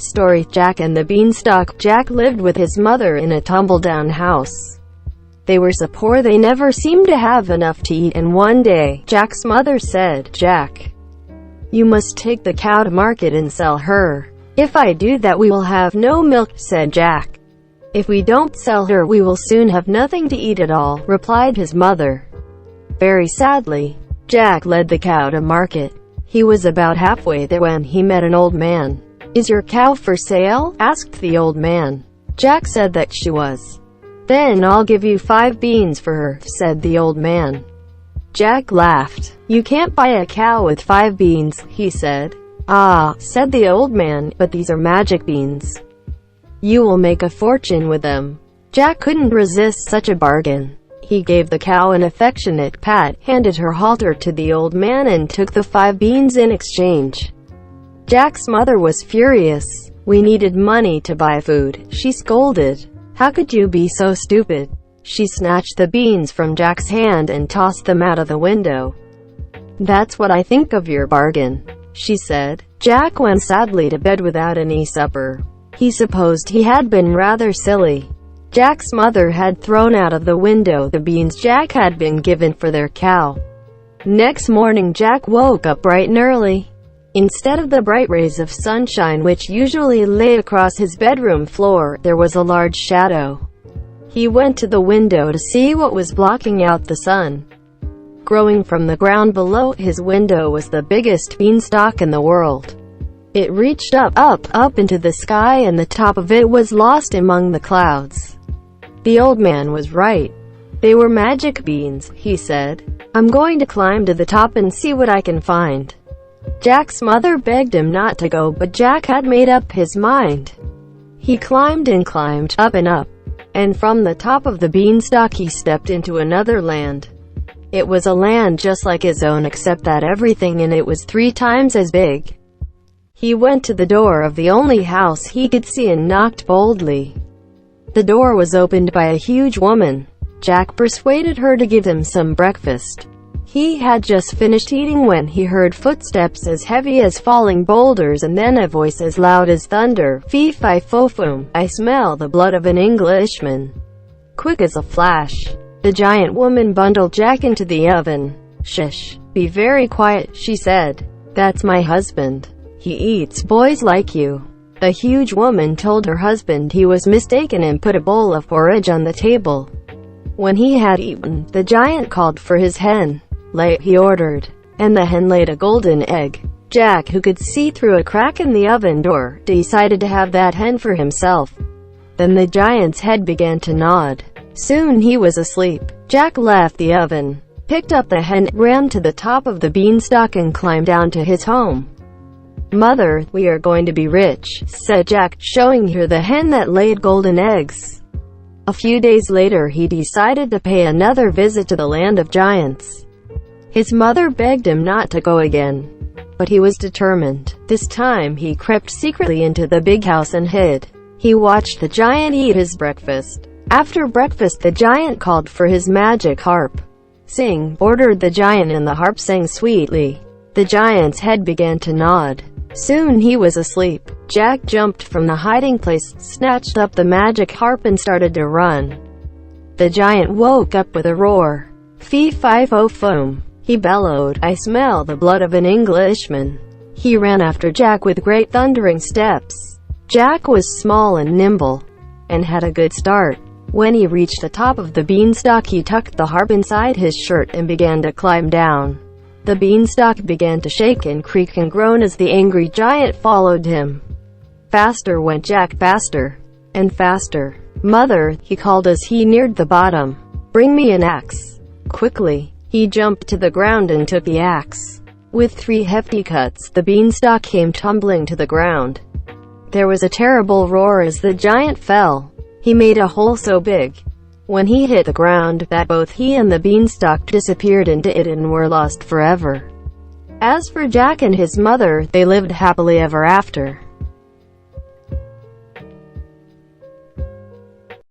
Story: Jack and the Beanstalk. Jack lived with his mother in a tumble-down house. They were so poor they never seemed to have enough to eat, and one day, Jack's mother said, "Jack, you must take the cow to market and sell her." "If I do that we will have no milk," said Jack. "If we don't sell her we will soon have nothing to eat at all," replied his mother. Very sadly, Jack led the cow to market. He was about halfway there when he met an old man. "Is your cow for sale?" asked the old man. Jack said that she was. "Then I'll give you 5 beans for her," said the old man. Jack laughed. "You can't buy a cow with 5 beans," he said. "Ah," said the old man, "but these are magic beans. You will make a fortune with them." Jack couldn't resist such a bargain. He gave the cow an affectionate pat, handed her halter to the old man, and took the 5 beans in exchange. Jack's mother was furious. "We needed money to buy food," she scolded. "How could you be so stupid?" She snatched the beans from Jack's hand and tossed them out of the window. "That's what I think of your bargain," she said. Jack went sadly to bed without any supper. He supposed he had been rather silly. Jack's mother had thrown out of the window the beans Jack had been given for their cow. Next morning Jack woke up bright and early. Instead of the bright rays of sunshine which usually lay across his bedroom floor, there was a large shadow. He went to the window to see what was blocking out the sun. Growing from the ground below his window was the biggest beanstalk in the world. It reached up into the sky, and the top of it was lost among the clouds. The old man was right. They were magic beans, he said. "I'm going to climb to the top and see what I can find." Jack's mother begged him not to go, but Jack had made up his mind. He climbed and climbed, up and up, and from the top of the beanstalk he stepped into another land. It was a land just like his own, except that everything in it was 3 times as big. He went to the door of the only house he could see and knocked boldly. The door was opened by a huge woman. Jack persuaded her to give him some breakfast. He had just finished eating when he heard footsteps as heavy as falling boulders, and then a voice as loud as thunder. "Fee-fi-fo-foom, I smell the blood of an Englishman." Quick as a flash, the giant woman bundled Jack into the oven. "Shush, be very quiet," she said. "That's my husband. He eats boys like you." The huge woman told her husband he was mistaken and put a bowl of porridge on the table. When he had eaten, the giant called for his hen. "Lay," he ordered, and the hen laid a golden egg. Jack, who could see through a crack in the oven door, decided to have that hen for himself. Then the giant's head began to nod. Soon he was asleep. Jack left the oven, picked up the hen, ran to the top of the beanstalk, and climbed down to his home. "Mother, we are going to be rich," said Jack, showing her the hen that laid golden eggs. A few days later he decided to pay another visit to the land of giants. His mother begged him not to go again, but he was determined. This time he crept secretly into the big house and hid. He watched the giant eat his breakfast. After breakfast the giant called for his magic harp. "Sing," ordered the giant, and the harp sang sweetly. The giant's head began to nod. Soon he was asleep. Jack jumped from the hiding place, snatched up the magic harp, and started to run. The giant woke up with a roar. "Fee-fi-fo-foom," he bellowed, "I smell the blood of an Englishman." He ran after Jack with great thundering steps. Jack was small and nimble, and had a good start. When he reached the top of the beanstalk he tucked the harp inside his shirt and began to climb down. The beanstalk began to shake and creak and groan as the angry giant followed him. Faster went Jack, faster and faster. "Mother," he called as he neared the bottom, "bring me an axe." Quickly, he jumped to the ground and took the axe. With 3 hefty cuts, the beanstalk came tumbling to the ground. There was a terrible roar as the giant fell. He made a hole so big when he hit the ground that both he and the beanstalk disappeared into it and were lost forever. As for Jack and his mother, they lived happily ever after.